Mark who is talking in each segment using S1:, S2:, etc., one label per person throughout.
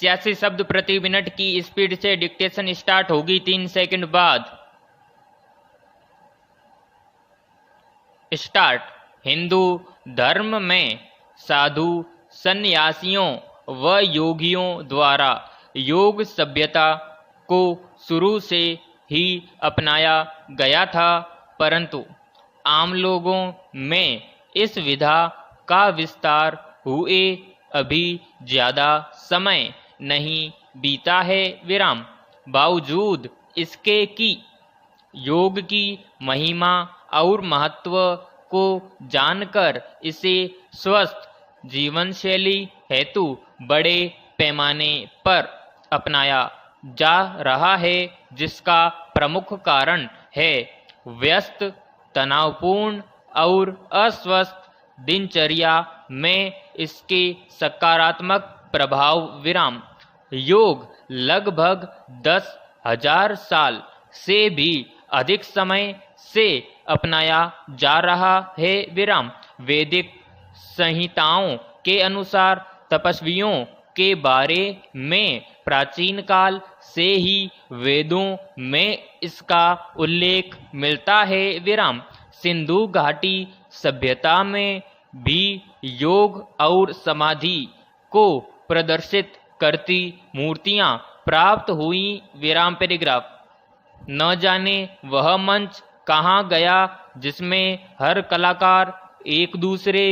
S1: 85 शब्द प्रति मिनट की स्पीड से डिक्टेशन स्टार्ट होगी 3 सेकंड बाद। स्टार्ट। हिंदू धर्म में साधु, सन्यासियों व योगियों द्वारा योग सभ्यता को शुरू से ही अपनाया गया था, परंतु आम लोगों में इस विधा का विस्तार हुए अभी ज़्यादा समय नहीं बीता है। विराम। बावजूद इसके कि योग की महिमा और महत्व को जानकर इसे स्वस्थ जीवन शैली हेतु बड़े पैमाने पर अपनाया जा रहा है, जिसका प्रमुख कारण है व्यस्त, तनावपूर्ण और अस्वस्थ दिनचर्या में इसके सकारात्मक प्रभाव। विराम। योग लगभग 10,000 साल से भी अधिक समय से अपनाया जा रहा है। विराम। वैदिक संहिताओं के अनुसार तपस्वियों के बारे में प्राचीन काल से ही वेदों में इसका उल्लेख मिलता है। विराम। सिंधु घाटी सभ्यता में भी योग और समाधि को प्रदर्शित करती मूर्तियां प्राप्त हुई। विराम पैराग्राफ। न जाने वह मंच कहाँ गया जिसमें हर कलाकार एक दूसरे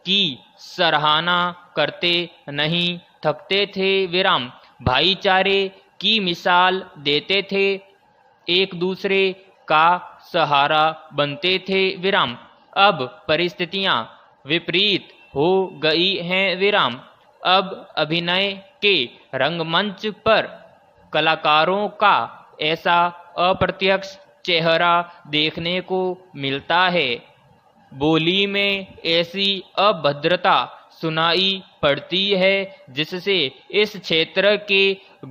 S1: की सराहना करते नहीं थकते थे। विराम। भाईचारे की मिसाल देते थे, एक दूसरे का सहारा बनते थे। विराम। अब परिस्थितियां विपरीत हो गई हैं। विराम। अब अभिनय के रंगमंच पर कलाकारों का ऐसा अप्रत्यक्ष चेहरा देखने को मिलता है, बोली में ऐसी अभद्रता सुनाई पड़ती है, जिससे इस क्षेत्र के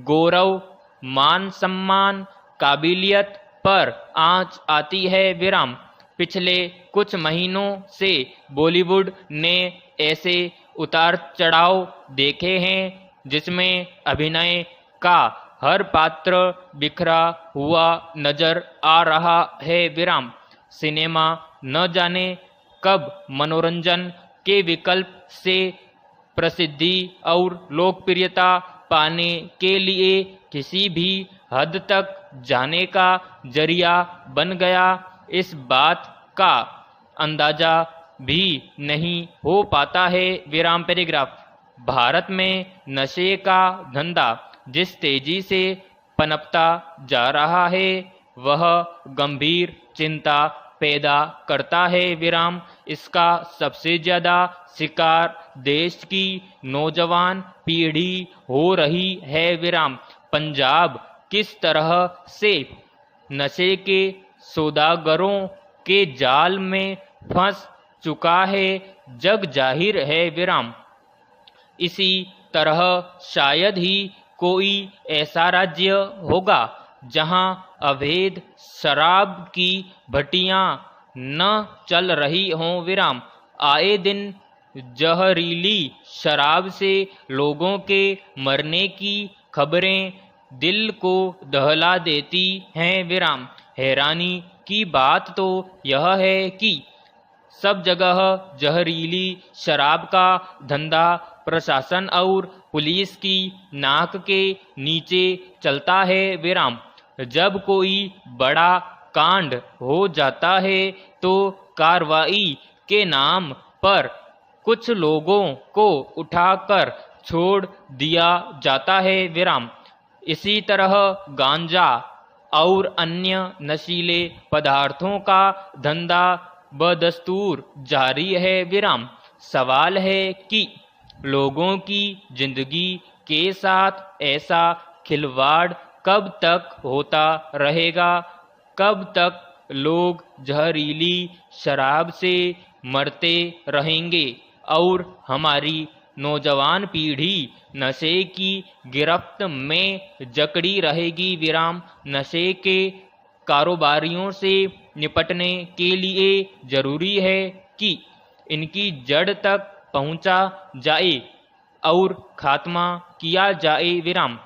S1: गौरव, मान सम्मान, काबिलियत पर आंच आती है। विराम। पिछले कुछ महीनों से बॉलीवुड ने ऐसे उतार चढ़ाव देखे हैं जिसमें अभिनय का हर पात्र बिखरा हुआ नजर आ रहा है। विराम। सिनेमा न जाने कब मनोरंजन के विकल्प से प्रसिद्धि और लोकप्रियता पाने के लिए किसी भी हद तक जाने का जरिया बन गया, इस बात का अंदाजा भी नहीं हो पाता है। विराम पैराग्राफ। भारत में नशे का धंधा जिस तेजी से पनपता जा रहा है, वह गंभीर चिंता पैदा करता है। विराम। इसका सबसे ज़्यादा शिकार देश की नौजवान पीढ़ी हो रही है। विराम। पंजाब किस तरह से नशे के सौदागरों के जाल में फंस चुका है, जग जाहिर है। विराम। इसी तरह शायद ही कोई ऐसा राज्य होगा जहां अवैध शराब की भट्टियां न चल रही हों। विराम। आए दिन जहरीली शराब से लोगों के मरने की खबरें दिल को दहला देती हैं। विराम। हैरानी की बात तो यह है कि सब जगह जहरीली शराब का धंधा प्रशासन और पुलिस की नाक के नीचे चलता है। विराम। जब कोई बड़ा कांड हो जाता है तो कार्रवाई के नाम पर कुछ लोगों को उठाकर छोड़ दिया जाता है। विराम। इसी तरह गांजा और अन्य नशीले पदार्थों का धंधा बदस्तूर जारी है। विराम। सवाल है कि लोगों की जिंदगी के साथ ऐसा खिलवाड़ कब तक होता रहेगा, कब तक लोग जहरीली शराब से मरते रहेंगे और हमारी नौजवान पीढ़ी नशे की गिरफ्त में जकड़ी रहेगी। विराम। नशे के कारोबारियों से निपटने के लिए जरूरी है कि इनकी जड़ तक पहुंचा जाए। और खात्मा किया जाए विराम।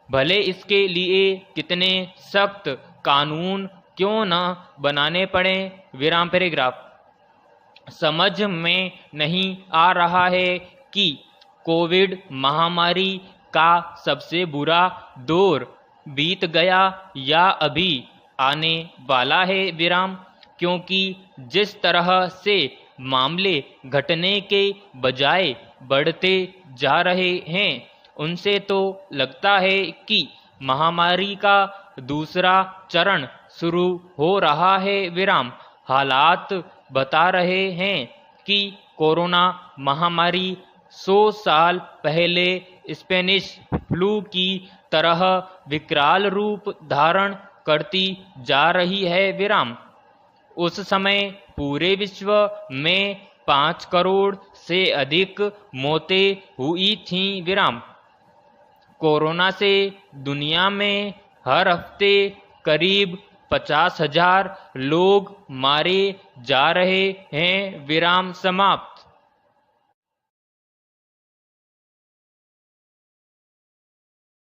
S1: भले इसके लिए कितने सख्त कानून क्यों न बनाने पड़े विराम पैराग्राफ। समझ में नहीं आ रहा है कि कोविड महामारी का सबसे बुरा दौर बीत गया या अभी आने वाला है विराम, क्योंकि जिस तरह से मामले घटने के बजाय बढ़ते जा रहे हैं उनसे तो लगता है कि महामारी का दूसरा चरण शुरू हो रहा है विराम। हालात बता रहे हैं कि कोरोना महामारी 100 साल पहले स्पेनिश फ्लू की तरह विकराल रूप धारण करती जा रही है विराम। उस समय पूरे विश्व में 5 करोड़ से अधिक मौतें हुई थीं विराम। कोरोना से दुनिया में हर हफ्ते करीब 50,000 लोग मारे जा रहे हैं विराम समाप्त।